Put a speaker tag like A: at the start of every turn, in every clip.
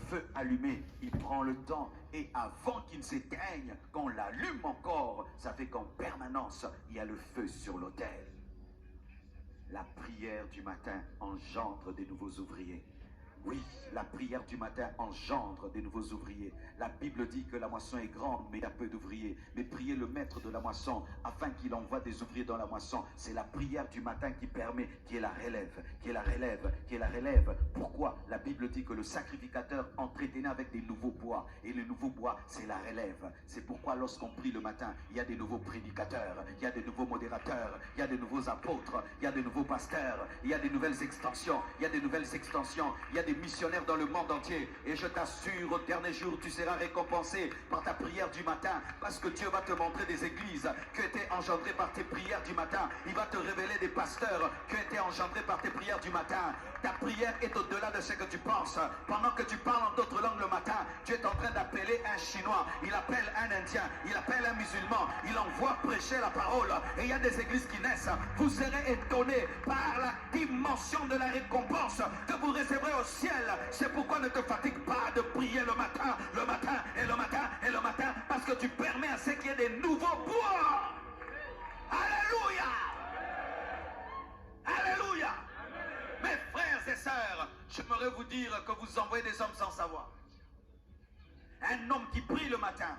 A: feu allumé, il prend le temps et avant qu'il ne s'éteigne, qu'on l'allume encore, ça fait qu'en permanence, il y a le feu sur l'autel. La prière du matin engendre des nouveaux ouvriers. Oui, la prière du matin engendre des nouveaux ouvriers. La Bible dit que la moisson est grande, mais il y a peu d'ouvriers. Mais priez le maître de la moisson afin qu'il envoie des ouvriers dans la moisson. C'est la prière du matin qui permet, qui est la relève, qui est la relève, qui est la relève. Pourquoi? La Bible dit que le sacrificateur entretenait avec des nouveaux bois. Et le nouveau bois, c'est la relève. C'est pourquoi lorsqu'on prie le matin, il y a des nouveaux prédicateurs, il y a des nouveaux modérateurs, il y a des nouveaux apôtres, il y a des nouveaux pasteurs, il y a des nouvelles extensions, il y a des nouvelles extensions, il y a des missionnaires dans le monde entier. Et je t'assure, au dernier jour, tu seras récompensé par ta prière du matin, parce que Dieu va te montrer des églises qui ont été engendrées par tes prières du matin. Il va te révéler des pasteurs qui ont été engendrés par tes prières du matin. Ta prière est au-delà de ce que tu penses. Pendant que tu parles en d'autres langues le matin, tu es en train d'appeler un Chinois, il appelle un Indien, il appelle un musulman, il envoie prêcher la parole. Et il y a des églises qui naissent. Vous serez étonnés par la dimension de la récompense que vous recevrez au ciel. C'est pourquoi ne te fatigue pas de prier le matin et le matin et le matin, parce que tu permets à ce qu'il y ait des nouveaux bois. Alléluia! Alléluia! Mes frères et sœurs, j'aimerais vous dire que vous envoyez des hommes sans savoir. Un homme qui prie le matin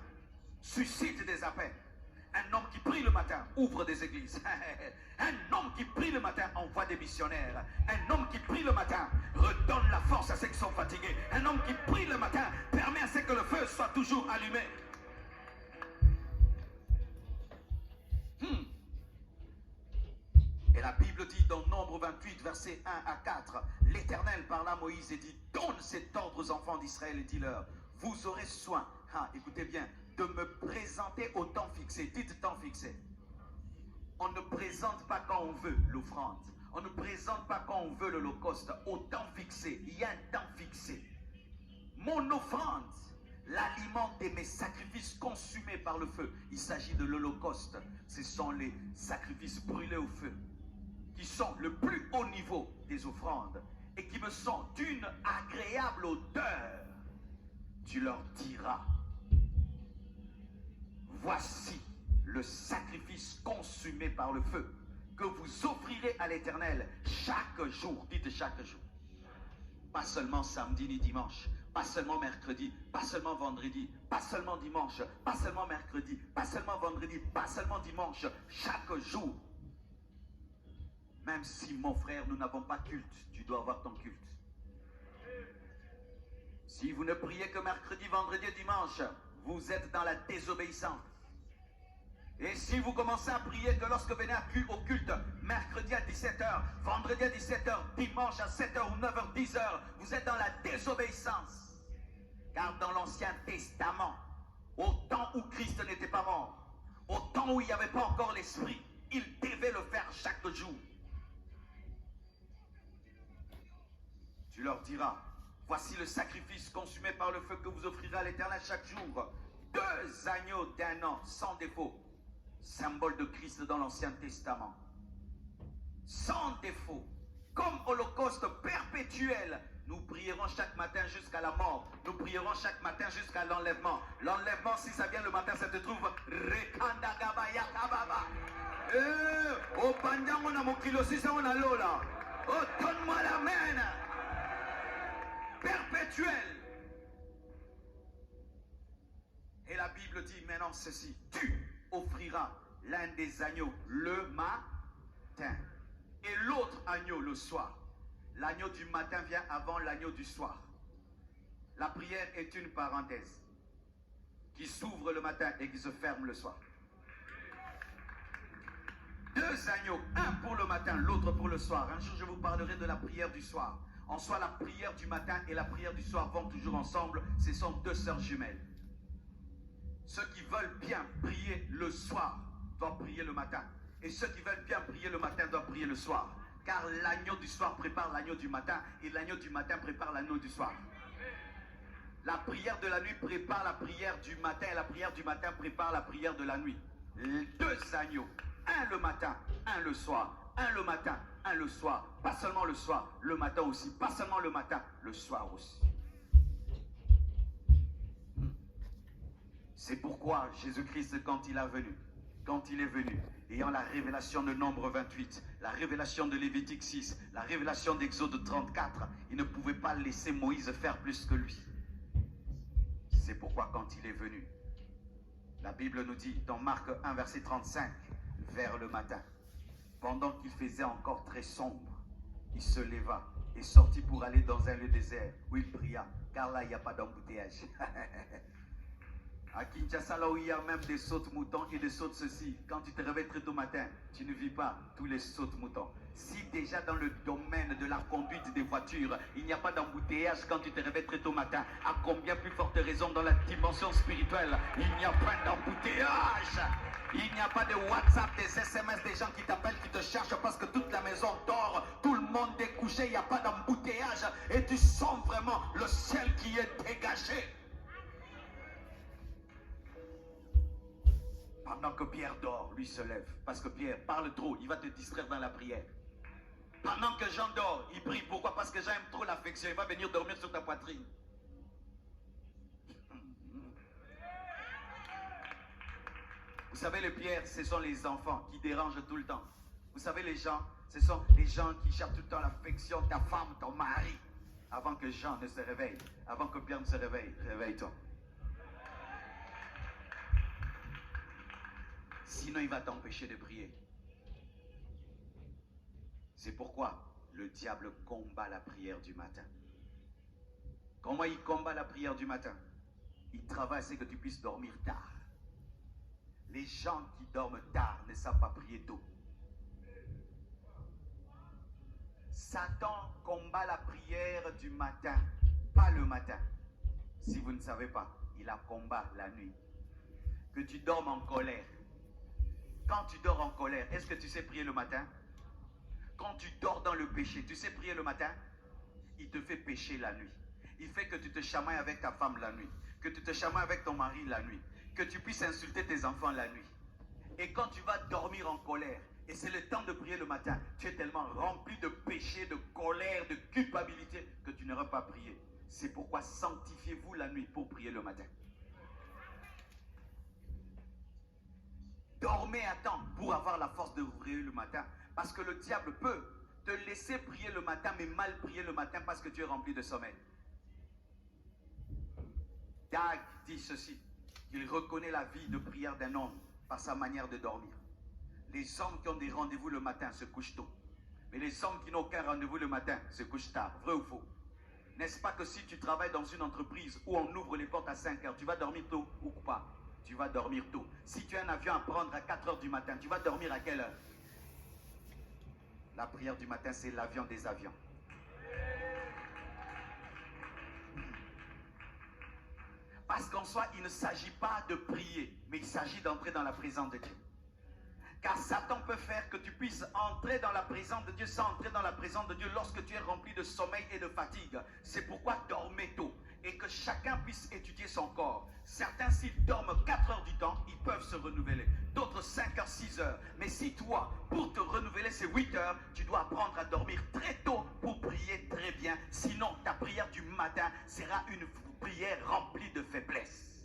A: suscite des appels. Un homme qui prie le matin ouvre des églises. Un homme qui prie le matin envoie des missionnaires. Un homme qui prie le matin redonne la force à ceux qui sont fatigués. Un homme qui prie le matin permet à ce que le feu soit toujours allumé. Et la Bible dit dans Nombre 28, versets 1 à 4, l'Éternel parla à Moïse et dit, donne cet ordre aux enfants d'Israël et dis-leur, vous aurez soin, écoutez bien, de me présenter au temps fixé. Dites temps fixé. On ne présente pas quand on veut l'offrande. On ne présente pas quand on veut l'holocauste. Au temps fixé. Il y a un temps fixé. Mon offrande, l'aliment de mes sacrifices consumés par le feu. Il s'agit de l'holocauste. Ce sont les sacrifices brûlés au feu, qui sont le plus haut niveau des offrandes et qui me sont d'une agréable odeur. Tu leur diras, voici le sacrifice consumé par le feu que vous offrirez à l'Éternel chaque jour. Dites chaque jour. Pas seulement samedi ni dimanche, pas seulement mercredi, pas seulement vendredi, pas seulement dimanche, pas seulement mercredi, pas seulement vendredi, pas seulement dimanche, chaque jour. Même si, mon frère, nous n'avons pas culte, tu dois avoir ton culte. Si vous ne priez que mercredi, vendredi et dimanche, vous êtes dans la désobéissance. Et si vous commencez à prier que lorsque vous venez au culte, mercredi à 17h, vendredi à 17h, dimanche à 7h ou 9h, 10h, vous êtes dans la désobéissance. Car dans l'Ancien Testament, au temps où Christ n'était pas mort, au temps où il n'y avait pas encore l'Esprit, il devait le faire chaque jour. Tu leur diras, voici le sacrifice consumé par le feu que vous offrirez à l'Éternel chaque jour. 2 agneaux d'1 an sans défaut, symbole de Christ dans l'Ancien Testament. Sans défaut, comme holocauste perpétuel. Nous prierons chaque matin jusqu'à la mort. Nous prierons chaque matin jusqu'à l'enlèvement. L'enlèvement, si ça vient le matin, ça te trouve Rekanda Gabaya Kababa. Oh, Pandango na mokilo si ça on a lola. Oh, donne-moi la main. Perpétuel. Et la Bible dit maintenant ceci, tu offriras l'un des agneaux le matin et l'autre agneau le soir. L'agneau du matin vient avant l'agneau du soir. La prière est une parenthèse qui s'ouvre le matin et qui se ferme le soir. 2 agneaux, un pour le matin, l'autre pour le soir. Un jour je vous parlerai de la prière du soir. En soi, la prière du matin et la prière du soir vont toujours ensemble. Ce sont 2 sœurs jumelles. Ceux qui veulent bien prier le soir doivent prier le matin. Et ceux qui veulent bien prier le matin doivent prier le soir. Car l'agneau du soir prépare l'agneau du matin et l'agneau du matin prépare l'agneau du soir. La prière de la nuit prépare la prière du matin et la prière du matin prépare la prière de la nuit. 2 agneaux, un le matin, un le soir. Un le matin, un le soir. Pas seulement le soir, le matin aussi. Pas seulement le matin, le soir aussi. C'est pourquoi Jésus-Christ, quand il est venu, ayant la révélation de Nombre 28, la révélation de Lévitique 6, la révélation d'Exode 34, il ne pouvait pas laisser Moïse faire plus que lui. C'est pourquoi quand il est venu, la Bible nous dit dans Marc 1, verset 35, vers le matin, pendant qu'il faisait encore très sombre, il se leva et sortit pour aller dans un lieu désert où il pria, car là il n'y a pas d'embouteillage. À Kinshasa, là où il y a même des sautes moutons et des sautes ceci, quand tu te réveilles très tôt matin, tu ne vis pas tous les sautes moutons. Si déjà dans le domaine de la conduite des voitures, il n'y a pas d'embouteillage quand tu te réveilles très tôt matin, à combien plus forte raison dans la dimension spirituelle, il n'y a pas d'embouteillage. Il n'y a pas de WhatsApp, des SMS, des gens qui t'appellent, qui te cherchent parce que toute la maison dort, tout le monde est couché, il n'y a pas d'embouteillage et tu sens vraiment le ciel qui est dégagé. Pendant que Pierre dort, lui se lève. Parce que Pierre parle trop, il va te distraire dans la prière. Pendant que Jean dort, il prie. Pourquoi? Parce que Jean aime trop l'affection. Il va venir dormir sur ta poitrine. Vous savez, les pierres, ce sont les enfants qui dérangent tout le temps. Vous savez, les gens, ce sont les gens qui cherchent tout le temps l'affection, ta femme, ton mari. Avant que Jean ne se réveille, avant que Pierre ne se réveille, réveille-toi. Sinon, il va t'empêcher de prier. C'est pourquoi le diable combat la prière du matin. Comment il combat la prière du matin? Il travaille, c'est que tu puisses dormir tard. Les gens qui dorment tard ne savent pas prier tôt. Satan combat la prière du matin, pas le matin. Si vous ne savez pas, il la combat la nuit. Que tu dormes en colère. Quand tu dors en colère, est-ce que tu sais prier le matin? Quand tu dors dans le péché, tu sais prier le matin? Il te fait pécher la nuit. Il fait que tu te chamailles avec ta femme la nuit, que tu te chamailles avec ton mari la nuit, que tu puisses insulter tes enfants la nuit. Et quand tu vas dormir en colère, et c'est le temps de prier le matin, tu es tellement rempli de péché, de colère, de culpabilité, que tu n'auras pas prié. C'est pourquoi sanctifiez-vous la nuit pour prier le matin. Dormez à temps pour avoir la force de prier le matin. Parce que le diable peut te laisser prier le matin, mais mal prier le matin parce que tu es rempli de sommeil. Dag dit ceci, il reconnaît la vie de prière d'un homme par sa manière de dormir. Les hommes qui ont des rendez-vous le matin se couchent tôt. Mais les hommes qui n'ont aucun rendez-vous le matin se couchent tard. Vrai ou faux? N'est-ce pas que si tu travailles dans une entreprise où on ouvre les portes à 5 heures, tu vas dormir tôt ou pas? Tu vas dormir tôt. Si tu as un avion à prendre à 4 heures du matin, tu vas dormir à quelle heure? La prière du matin, c'est l'avion des avions. Parce qu'en soi, il ne s'agit pas de prier, mais il s'agit d'entrer dans la présence de Dieu. Car Satan peut faire que tu puisses entrer dans la présence de Dieu sans entrer dans la présence de Dieu lorsque tu es rempli de sommeil et de fatigue. C'est pourquoi dormez tôt. Et que chacun puisse étudier son corps. Certains, s'ils dorment 4 heures du temps, ils peuvent se renouveler. D'autres 5 heures, 6 heures. Mais si toi, pour te renouveler ces 8 heures, tu dois apprendre à dormir très tôt pour prier très bien. Sinon, ta prière du matin sera une prière remplie de faiblesse.